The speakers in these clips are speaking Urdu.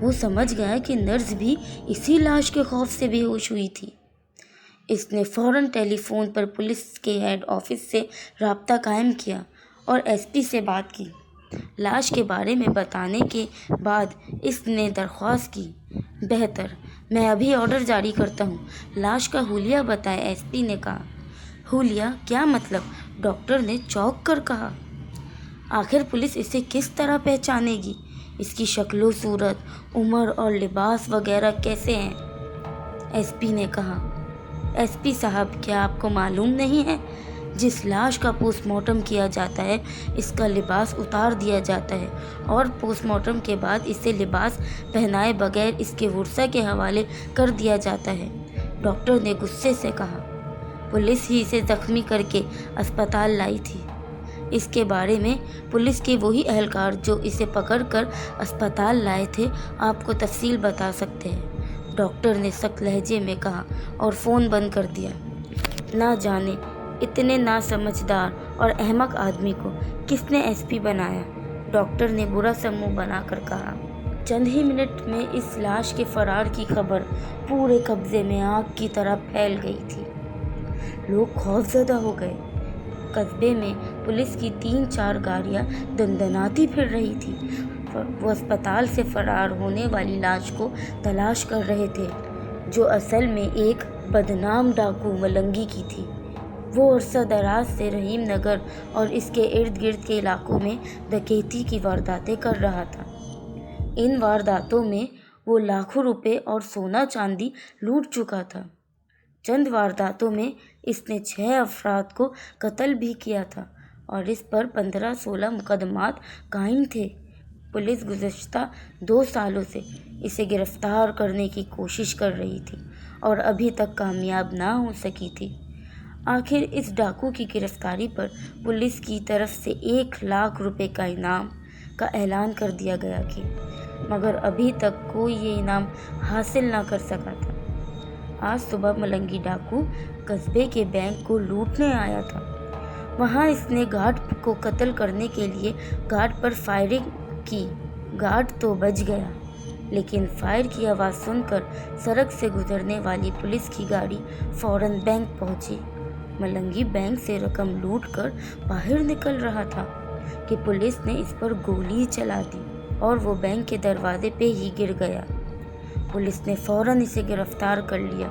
وہ سمجھ گیا کہ نرس بھی اسی لاش کے خوف سے بے ہوش ہوئی تھی۔ اس نے فوراً ٹیلی فون پر پولیس کے ہیڈ آفس سے رابطہ قائم کیا اور ایس پی سے بات کی۔ لاش کے بارے میں بتانے کے بعد اس نے درخواست کی، بہتر، میں ابھی آرڈر جاری کرتا ہوں، لاش کا حلیہ بتائیں، ایس پی نے کہا۔ حلیہ؟ کیا مطلب؟ ڈاکٹر نے چونک کر کہا۔ آخر پولیس اسے کس طرح پہچانے گی؟ اس کی شکل و صورت، عمر اور لباس وغیرہ کیسے ہیں؟ ایس پی نے کہا۔ ایس پی صاحب، کیا آپ کو معلوم نہیں ہے؟ جس لاش کا پوسٹ مارٹم کیا جاتا ہے اس کا لباس اتار دیا جاتا ہے اور پوسٹ مارٹم کے بعد اسے لباس پہنائے بغیر اس کے ورثاء کے حوالے کر دیا جاتا ہے، ڈاکٹر نے غصے سے کہا۔ پولیس ہی اسے زخمی کر کے اسپتال لائی تھی۔ اس کے بارے میں پولیس کے وہی اہلکار جو اسے پکڑ کر اسپتال لائے تھے آپ کو تفصیل بتا سکتے ہیں، ڈاکٹر نے سخت لہجے میں کہا اور فون بند کر دیا۔ نہ جانے اتنے ناسمجھدار اور احمق آدمی کو کس نے ایس پی بنایا، ڈاکٹر نے برا سا منہ بنا کر کہا۔ چند ہی منٹ میں اس لاش کے فرار کی خبر پورے قصبے میں آگ کی طرح پھیل گئی تھی۔ لوگ خوف زدہ ہو گئے۔ قصبے میں پولیس کی 3-4 گاڑیاں دندناتی پھر رہی تھی۔ وہ اسپتال سے فرار ہونے والی لاش کو تلاش کر رہے تھے جو اصل میں ایک بدنام ڈاکو ملنگی کی تھی۔ وہ عرصہ دراز سے رحیم نگر اور اس کے ارد گرد کے علاقوں میں ڈکیتی کی وارداتیں کر رہا تھا۔ ان وارداتوں میں وہ لاکھوں روپے اور سونا چاندی لوٹ چکا تھا۔ چند وارداتوں میں اس نے 6 افراد کو قتل بھی کیا تھا اور اس پر 15-16 مقدمات قائم تھے۔ پولیس گزشتہ 2 سالوں سے اسے گرفتار کرنے کی کوشش کر رہی تھی اور ابھی تک کامیاب نہ ہو سکی تھی۔ آخر اس ڈاکو کی گرفتاری پر پولیس کی طرف سے 1 لاکھ روپے کا انعام کا اعلان کر دیا گیا کہ مگر ابھی تک کوئی یہ انعام حاصل نہ کر سکا تھا۔ آج صبح ملنگی ڈاکو قصبے کے بینک کو لوٹنے آیا تھا۔ وہاں اس نے گارڈ کو قتل کرنے کے لیے گارڈ پر فائرنگ کی۔ گارڈ تو بچ گیا لیکن فائر کی آواز سن کر سڑک سے گزرنے والی پولیس کی گاڑی فوراً بینک پہنچی۔ ملنگی بینک سے رقم لوٹ کر باہر نکل رہا تھا کہ پولیس نے اس پر گولی چلا دی اور وہ بینک کے دروازے پہ ہی گر گیا۔ پولیس نے فوراً اسے گرفتار کر لیا۔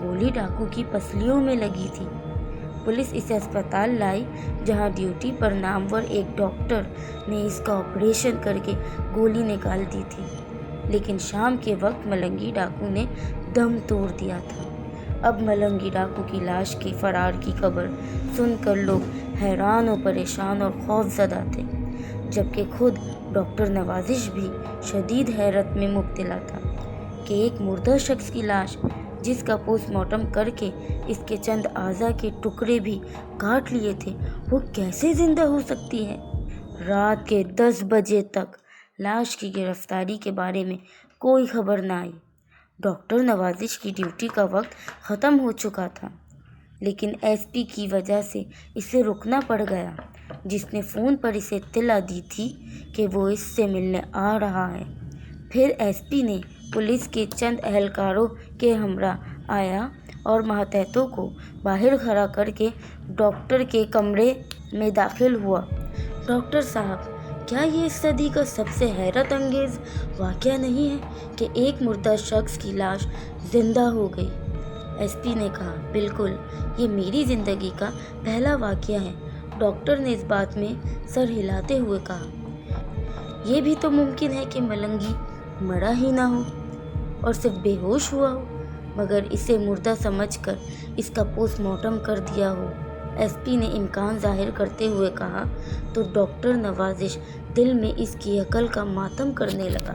گولی ڈاکو کی پسلیوں میں لگی تھی۔ پولیس اسے اسپتال لائی جہاں ڈیوٹی پر نامور ایک ڈاکٹر نے اس کا آپریشن کر کے گولی نکال دی تھی، لیکن شام کے وقت ملنگی ڈاکو نے دم توڑ دیا تھا۔ اب ملنگی ڈاکو کی لاش کے فرار کی خبر سن کر لوگ حیران و پریشان اور خوف زدہ تھے، جبکہ خود ڈاکٹر نوازش بھی شدید حیرت میں مبتلا تھا کہ ایک مردہ شخص کی لاش جس کا پوسٹ مارٹم کر کے اس کے چند اعضاء کے ٹکڑے بھی کاٹ لیے تھے وہ کیسے زندہ ہو سکتی ہے۔ رات کے 10 بجے تک لاش کی گرفتاری کے بارے میں کوئی خبر نہ آئی۔ ڈاکٹر نوازش کی ڈیوٹی کا وقت ختم ہو چکا تھا، لیکن ایس پی کی وجہ سے اسے رکنا پڑ گیا، جس نے فون پر اسے اطلاع دی تھی کہ وہ اس سے ملنے آ رہا ہے۔ پھر ایس پی نے پولیس کے چند اہلکاروں کے ہمراہ آیا اور ماتحتوں کو باہر کھڑا کر کے ڈاکٹر کے کمرے میں داخل ہوا۔ ڈاکٹر صاحب، کیا یہ اس صدی کا سب سے حیرت انگیز واقعہ نہیں ہے کہ ایک مردہ شخص کی لاش زندہ ہو گئی؟ ایس پی نے کہا، بالکل، یہ میری زندگی کا پہلا واقعہ ہے، ڈاکٹر نے اس بات میں سر ہلاتے ہوئے کہا۔ یہ بھی تو ممکن ہے کہ ملنگی مرا ہی نہ ہو اور صرف بے ہوش ہوا ہو، مگر اسے مردہ سمجھ کر اس کا پوسٹ مارٹم کر دیا ہو، ایس پی نے امکان ظاہر کرتے ہوئے کہا۔ تو ڈاکٹر نوازش دل میں اس کی عقل کا ماتم کرنے لگا۔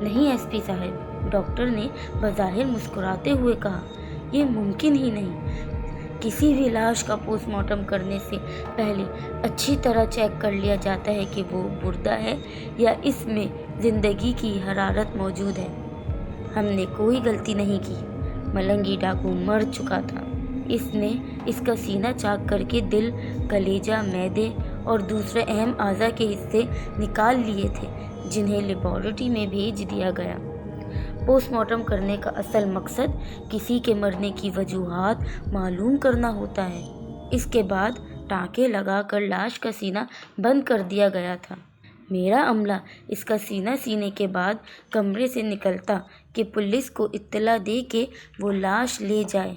نہیں ایس پی صاحب، ڈاکٹر نے بظاہر مسکراتے ہوئے کہا، یہ ممکن ہی نہیں۔ کسی بھی لاش کا پوسٹ مارٹم کرنے سے پہلے اچھی طرح چیک کر لیا جاتا ہے کہ وہ مردہ ہے یا اس میں زندگی کی حرارت موجود ہے۔ ہم نے کوئی غلطی نہیں کی، ملنگی ڈاکو مر چکا تھا۔ اس نے اس کا سینہ چاک کر کے دل، کلیجہ، معدے اور دوسرے اہم اعضاء کے حصے نکال لیے تھے جنہیں لیبارٹری میں بھیج دیا گیا۔ پوسٹ مارٹم کرنے کا اصل مقصد کسی کے مرنے کی وجوہات معلوم کرنا ہوتا ہے۔ اس کے بعد ٹانکے لگا کر لاش کا سینہ بند کر دیا گیا تھا۔ میرا عملہ اس کا سینہ سینے کے بعد کمرے سے نکلتا کہ پولیس کو اطلاع دے کہ وہ لاش لے جائے۔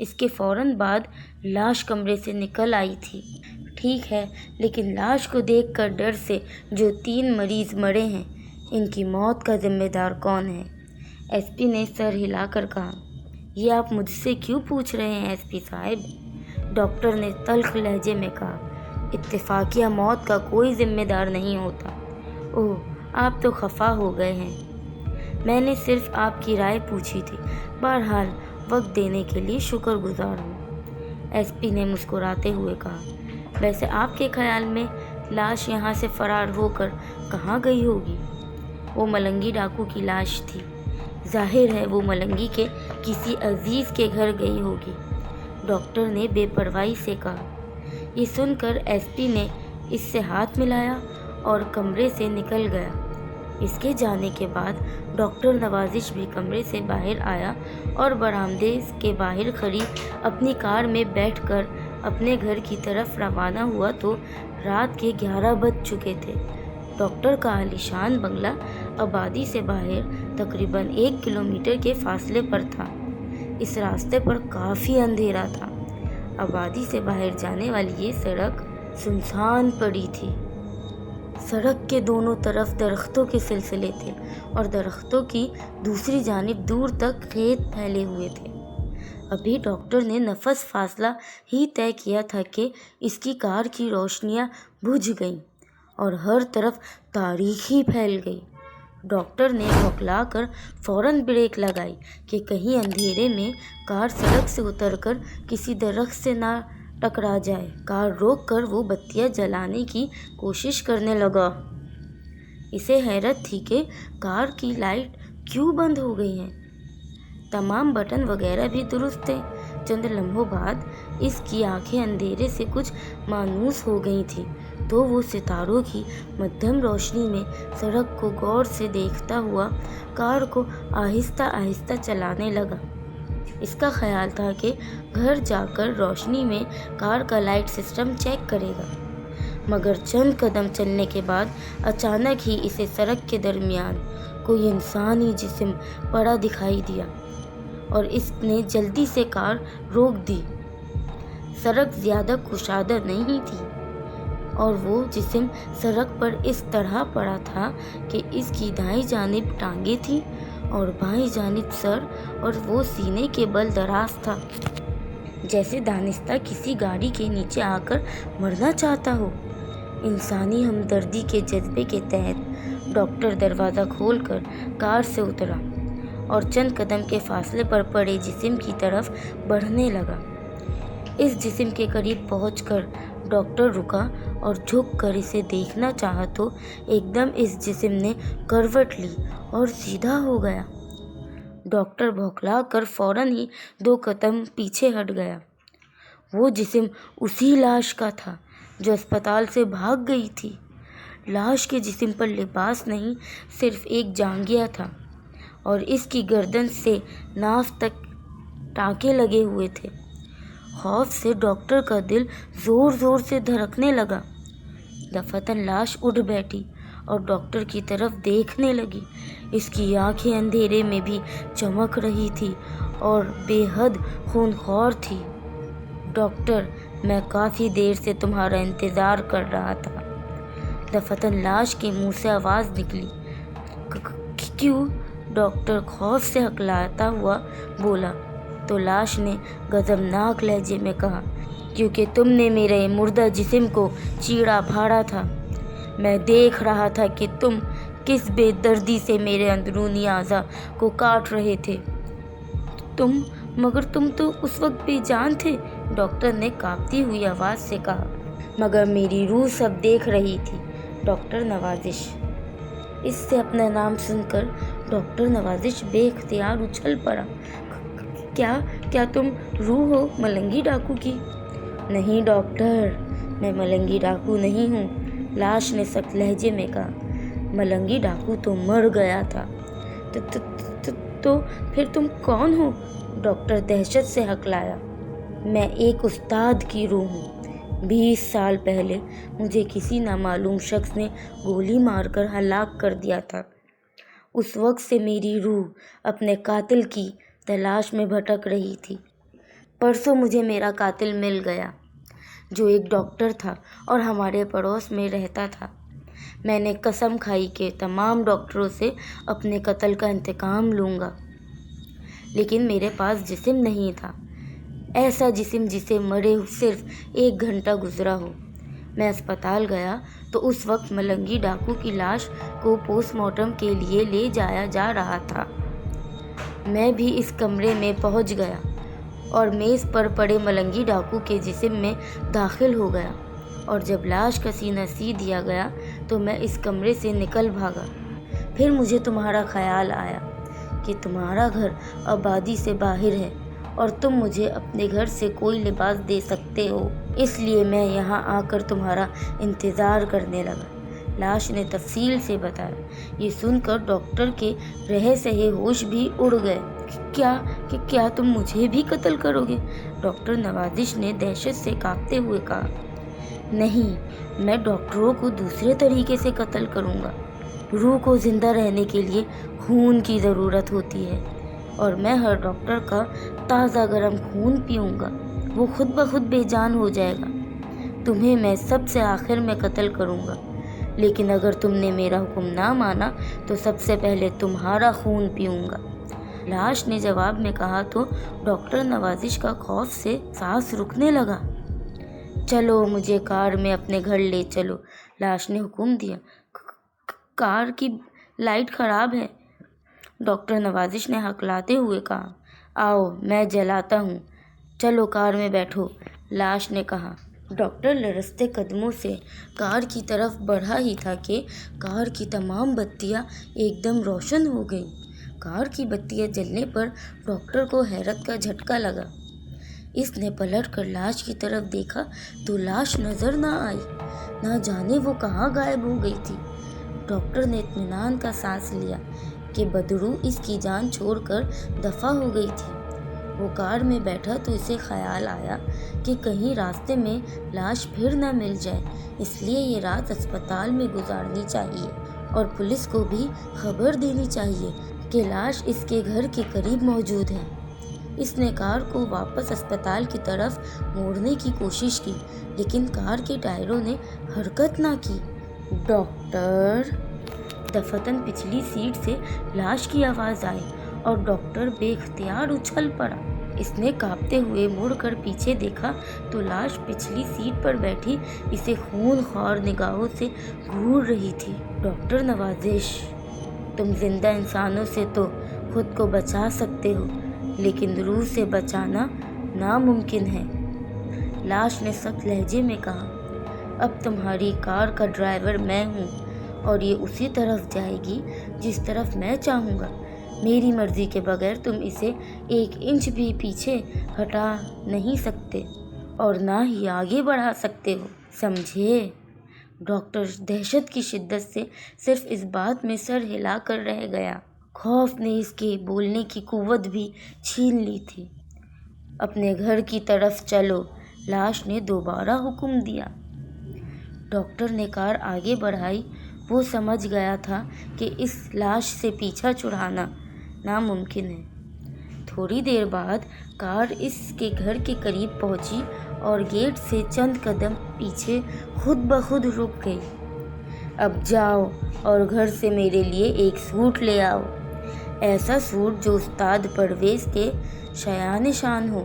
اس کے فوراً بعد لاش کمرے سے نکل آئی تھی۔ ٹھیک ہے، لیکن لاش کو دیکھ کر ڈر سے جو 3 مریض مرے ہیں، ان کی موت کا ذمہ دار کون ہے؟ ایس پی نے سر ہلا کر کہا۔ یہ آپ مجھ سے کیوں پوچھ رہے ہیں ایس پی صاحب؟ ڈاکٹر نے تلخ لہجے میں کہا۔ اتفاقیہ موت کا کوئی ذمہ دار نہیں ہوتا۔ اوہ، آپ تو خفا ہو گئے ہیں۔ میں نے صرف آپ کی رائے پوچھی تھی۔ بہرحال وقت دینے کے لیے شکر گزار ہوں، ایس پی نے مسکراتے ہوئے کہا۔ ویسے آپ کے خیال میں لاش یہاں سے فرار ہو کر کہاں گئی ہوگی؟ وہ ملنگی ڈاکو کی لاش تھی۔ ظاہر ہے وہ ملنگی کے کسی عزیز کے گھر گئی ہوگی، ڈاکٹر نے بے پرواہی سے کہا۔ یہ سن کر ایس پی نے اس سے ہاتھ ملایا اور کمرے سے نکل گیا۔ اس کے جانے کے بعد ڈاکٹر نوازش بھی کمرے سے باہر آیا اور برآمدے کے باہر کھڑی اپنی کار میں بیٹھ کر اپنے گھر کی طرف روانہ ہوا تو رات کے 11 بج چکے تھے۔ ڈاکٹر کا عالیشان بنگلہ آبادی سے باہر تقریباً 1 کلومیٹر کے فاصلے پر تھا۔ اس راستے پر کافی اندھیرا تھا۔ آبادی سے باہر جانے والی یہ سڑک سنسان پڑی تھی۔ سڑک کے دونوں طرف درختوں کے سلسلے تھے اور درختوں کی دوسری جانب دور تک کھیت پھیلے ہوئے تھے۔ ابھی ڈاکٹر نے نفس فاصلہ ہی طے کیا تھا کہ اس کی کار کی روشنیاں بجھ گئیں اور ہر طرف تاریکی پھیل گئی۔ ڈاکٹر نے بھوکلا کر فوراً بریک لگائی کہ کہیں اندھیرے میں کار سڑک سے اتر کر کسی درخت سے نہ ٹکرا جائے۔ کار روک کر وہ بتیاں جلانے کی کوشش کرنے لگا۔ اسے حیرت تھی کہ کار کی لائٹ کیوں بند ہو گئی ہیں۔ تمام بٹن وغیرہ بھی درست تھے۔ چند لمحوں بعد اس کی آنکھیں اندھیرے سے کچھ مانوس ہو گئی تھیں تو وہ ستاروں کی مدھم روشنی میں سڑک کو غور سے دیکھتا ہوا کار کو آہستہ آہستہ چلانے لگا۔ اس کا خیال تھا کہ گھر جا کر روشنی میں کار کا لائٹ سسٹم چیک کرے گا، مگر چند قدم چلنے کے بعد اچانک ہی اسے سڑک کے درمیان کوئی انسانی جسم پڑا دکھائی دیا اور اس نے جلدی سے کار روک دی۔ سڑک زیادہ کشادہ نہیں تھی اور وہ جسم سڑک پر اس طرح پڑا تھا کہ اس کی دائیں جانب ٹانگیں تھیں اور بائیں جانب سر، اور وہ سینے کے بل دراز تھا، جیسے دانستہ کسی گاڑی کے نیچے آ کر مرنا چاہتا ہو۔ انسانی ہمدردی کے جذبے کے تحت ڈاکٹر دروازہ کھول کر کار سے اترا اور چند قدم کے فاصلے پر پڑے جسم کی طرف بڑھنے لگا۔ اس جسم کے قریب پہنچ کر ڈاکٹر رکا اور جھک کر اسے دیکھنا چاہا تو ایک دم اس جسم نے کروٹ لی اور سیدھا ہو گیا۔ ڈاکٹر بھوکلا کر فوراً ہی 2 قدم پیچھے ہٹ گیا۔ وہ جسم اسی لاش کا تھا جو اسپتال سے بھاگ گئی تھی۔ لاش کے جسم پر لباس نہیں، صرف ایک جانگھیا تھا اور اس کی گردن سے ناف تک ٹانکے لگے ہوئے تھے۔ خوف سے ڈاکٹر کا دل زور زور سے دھڑکنے لگا۔ دفعتاً لاش اٹھ بیٹھی اور ڈاکٹر کی طرف دیکھنے لگی۔ اس کی آنکھیں اندھیرے میں بھی چمک رہی تھی اور بے حد خونخوار تھی۔ ڈاکٹر، میں کافی دیر سے تمہارا انتظار کر رہا تھا۔ دفعتاً لاش کے منہ سے آواز نکلی۔ کیوں؟ ڈاکٹر خوف سے ہکلاتا ہوا بولا تو لاش نے غضبناک لہجے میں کہا، کیونکہ تم نے میرے مردہ جسم کو چیرا پھاڑا تھا۔ میں دیکھ رہا تھا کہ تم کس بے دردی سے میرے اندرونی اعضاء کو کاٹ رہے تھے۔ مگر تم تو اس وقت بے جان تھے، ڈاکٹر نے کانپتی ہوئی آواز سے کہا۔ مگر میری روح سب دیکھ رہی تھی، ڈاکٹر نوازش۔ اس سے اپنا نام سن کر ڈاکٹر نوازش بے اختیار اچھل پڑا۔ کیا تم روح ہو ملنگی ڈاکو کی؟ نہیں ڈاکٹر، میں ملنگی ڈاکو نہیں ہوں، لاش نے سخت لہجے میں کہا۔ ملنگی ڈاکو تو مر گیا تھا۔ تو پھر تم کون ہو؟ ڈاکٹر دہشت سے ہکلایا۔ میں ایک استاد کی روح ہوں۔ 20 سال پہلے مجھے کسی نامعلوم شخص نے گولی مار کر ہلاک کر دیا تھا۔ اس وقت سے میری روح اپنے قاتل کی تلاش میں بھٹک رہی تھی۔ پرسوں مجھے میرا قاتل مل گیا، جو ایک ڈاکٹر تھا اور ہمارے پڑوس میں رہتا تھا۔ میں نے قسم کھائی کہ تمام ڈاکٹروں سے اپنے قتل کا انتقام لوں گا، لیکن میرے پاس جسم نہیں تھا، ایسا جسم جسے مرے صرف 1 گھنٹہ گزرا ہو۔ میں اسپتال گیا تو اس وقت ملنگی ڈاکو کی لاش کو پوسٹ مارٹم کے لیے لے جایا جا رہا تھا۔ میں بھی اس کمرے میں پہنچ گیا اور میز پر پڑے ملنگی ڈاکو کے جسم میں داخل ہو گیا، اور جب لاش کا سینہ سی دیا گیا تو میں اس کمرے سے نکل بھاگا۔ پھر مجھے تمہارا خیال آیا کہ تمہارا گھر آبادی سے باہر ہے اور تم مجھے اپنے گھر سے کوئی لباس دے سکتے ہو، اس لیے میں یہاں آ کر تمہارا انتظار کرنے لگا۔ لاش نے تفصیل سے بتایا۔ یہ سن کر ڈاکٹر کے رہے سہے ہوش بھی اڑ گئے۔ کیا تم مجھے بھی قتل کرو گے؟ ڈاکٹر نوازش نے دہشت سے کانپتے ہوئے کہا۔ نہیں، میں ڈاکٹروں کو دوسرے طریقے سے قتل کروں گا۔ روح کو زندہ رہنے کے لیے خون کی ضرورت ہوتی ہے، اور میں ہر ڈاکٹر کا تازہ گرم خون پیوں گا۔ وہ خود بخود بے جان ہو جائے گا۔ تمہیں میں سب سے آخر میں قتل کروں گا، لیکن اگر تم نے میرا حکم نہ مانا تو سب سے پہلے تمہارا خون پیوں گا۔ لاش نے جواب میں کہا تو ڈاکٹر نوازش کا خوف سے سانس رکنے لگا۔ چلو، مجھے کار میں اپنے گھر لے چلو، لاش نے حکم دیا۔ کار کی لائٹ خراب ہے، ڈاکٹر نوازش نے ہکلاتے ہوئے کہا۔ آؤ، میں جلاتا ہوں، چلو کار میں بیٹھو، لاش نے کہا۔ ڈاکٹر لرزتے قدموں سے کار کی طرف بڑھا ہی تھا کہ کار کی تمام بتیاں ایک دم روشن ہو گئیں۔ کار کی بتیاں جلنے پر ڈاکٹر کو حیرت کا جھٹکا لگا۔ اس نے پلٹ کر لاش کی طرف دیکھا تو لاش نظر نہ آئی، نہ جانے وہ کہاں غائب ہو گئی تھی۔ ڈاکٹر نے اطمینان کا سانس لیا کہ بدروح اس کی جان چھوڑ کر دفع ہو گئی تھی۔ وہ کار میں بیٹھا تو اسے خیال آیا کہ کہیں راستے میں لاش پھر نہ مل جائے، اس لیے یہ رات اسپتال میں گزارنی چاہیے اور پولیس کو بھی خبر دینی چاہیے کہ لاش اس کے گھر کے قریب موجود ہے۔ اس نے کار کو واپس اسپتال کی طرف موڑنے کی کوشش کی، لیکن کار کے ٹائروں نے حرکت نہ کی۔ ڈاکٹر! دفتن پچھلی سیٹ سے لاش کی آواز آئی اور ڈاکٹر بے اختیار اچھل پڑا۔ اس نے کانپتے ہوئے مڑ کر پیچھے دیکھا تو لاش پچھلی سیٹ پر بیٹھی اسے خون خوار نگاہوں سے گھور رہی تھی۔ ڈاکٹر نوازش، تم زندہ انسانوں سے تو خود کو بچا سکتے ہو، لیکن روح سے بچانا ناممکن ہے، لاش نے سخت لہجے میں کہا۔ اب تمہاری کار کا ڈرائیور میں ہوں اور یہ اسی طرف جائے گی جس طرف میں چاہوں گا۔ میری مرضی کے بغیر تم اسے 1 انچ بھی پیچھے ہٹا نہیں سکتے اور نہ ہی آگے بڑھا سکتے ہو، سمجھے؟ ڈاکٹر دہشت کی شدت سے صرف اس بات میں سر ہلا کر رہ گیا۔ خوف نے اس کے بولنے کی قوت بھی چھین لی تھی۔ اپنے گھر کی طرف چلو، لاش نے دوبارہ حکم دیا۔ ڈاکٹر نے کار آگے بڑھائی۔ وہ سمجھ گیا تھا کہ اس لاش سے پیچھا چھڑانا ناممکن ہے۔ تھوڑی دیر بعد کار اس کے گھر کے قریب پہنچی اور گیٹ سے چند قدم پیچھے خود بخود رک گئی۔ اب جاؤ اور گھر سے میرے لیے ایک سوٹ لے آؤ، ایسا سوٹ جو استاد پرویز کے شایان شان ہو،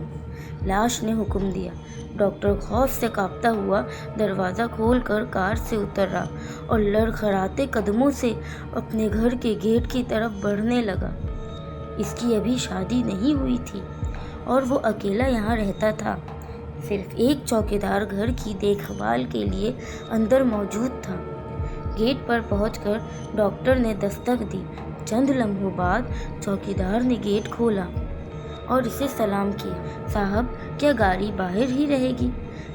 لاش نے حکم دیا۔ ڈاکٹر خوف سے کانپتا ہوا دروازہ کھول کر کار سے اتر رہا اور لڑکھڑاتے قدموں سے اپنے گھر کے گیٹ کی طرف بڑھنے لگا۔ اس کی ابھی شادی نہیں ہوئی تھی اور وہ اکیلا یہاں رہتا تھا۔ صرف ایک چوکیدار گھر کی دیکھ بھال کے لیے اندر موجود تھا۔ گیٹ پر پہنچ کر ڈاکٹر نے دستک دی۔ چند لمحوں بعد چوکیدار نے گیٹ کھولا اور اسے سلام کیا۔ صاحب، کیا گاڑی باہر ہی رہے گی؟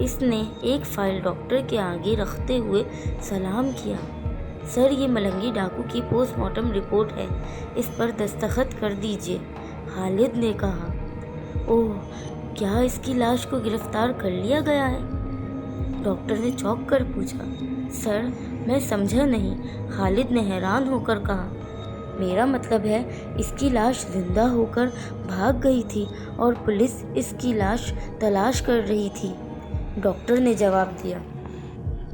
اس نے ایک فائل ڈاکٹر کے آگے رکھتے ہوئے سلام کیا۔ سر، یہ ملنگی ڈاکو کی پوسٹ مارٹم رپورٹ ہے، اس پر دستخط کر دیجیے، خالد نے کہا۔ اوہ، کیا اس کی لاش کو گرفتار کر لیا گیا ہے؟ ڈاکٹر نے چونک کر پوچھا۔ سر، میں سمجھا نہیں، خالد نے حیران ہو کر کہا۔ میرا مطلب ہے اس کی لاش زندہ ہو کر بھاگ گئی تھی اور پولیس اس کی لاش تلاش کر رہی تھی، ڈاکٹر نے جواب دیا۔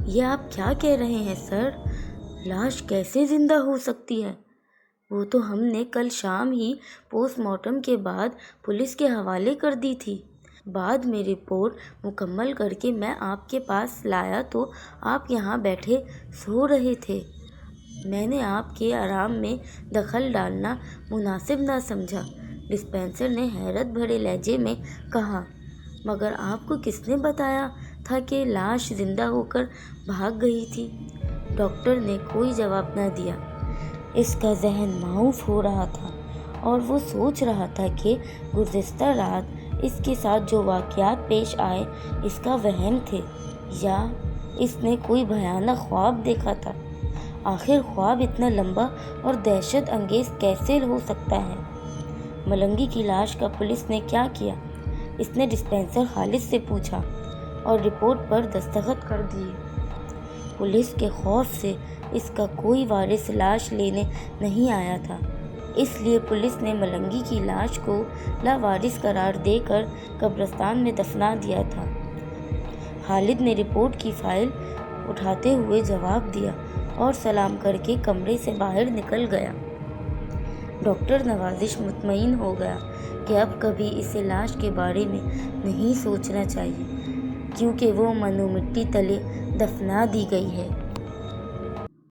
یہ آپ کیا کہہ رہے ہیں سر؟ لاش کیسے زندہ ہو سکتی ہے؟ وہ تو ہم نے کل شام ہی پوسٹ مارٹم کے بعد پولیس کے حوالے کر دی تھی۔ بعد میں رپورٹ مکمل کر کے میں آپ کے پاس لایا تو آپ یہاں بیٹھے سو رہے تھے۔ میں نے آپ کے آرام میں دخل ڈالنا مناسب نہ سمجھا، ڈسپنسر نے حیرت بھرے لہجے میں کہا۔ مگر آپ کو کس نے بتایا تھا کہ لاش زندہ ہو کر بھاگ گئی تھی؟ ڈاکٹر نے کوئی جواب نہ دیا۔ اس کا ذہن معوف ہو رہا تھا اور وہ سوچ رہا تھا کہ گزشتہ رات اس کے ساتھ جو واقعات پیش آئے اس کا وہم تھے یا اس نے کوئی بھیانک خواب دیکھا تھا۔ آخر خواب اتنا لمبا اور دہشت انگیز کیسے ہو سکتا ہے؟ ملنگی کی لاش کا پولیس نے کیا کیا؟ اس نے ڈسپنسر خالد سے پوچھا اور رپورٹ پر دستخط کر دیے۔ پولیس کے خوف سے اس کا کوئی وارث لاش لینے نہیں آیا تھا، اس لیے پولیس نے ملنگی کی لاش کو لاوارث قرار دے کر قبرستان میں دفنا دیا تھا، خالد نے رپورٹ کی فائل اٹھاتے ہوئے جواب دیا اور سلام کر کے کمرے سے باہر نکل گیا۔ ڈاکٹر نوازش مطمئن ہو گیا کہ اب کبھی اسے لاش کے بارے میں نہیں سوچنا چاہیے، کیونکہ وہ منو مٹی تلے دفنا دی گئی ہے۔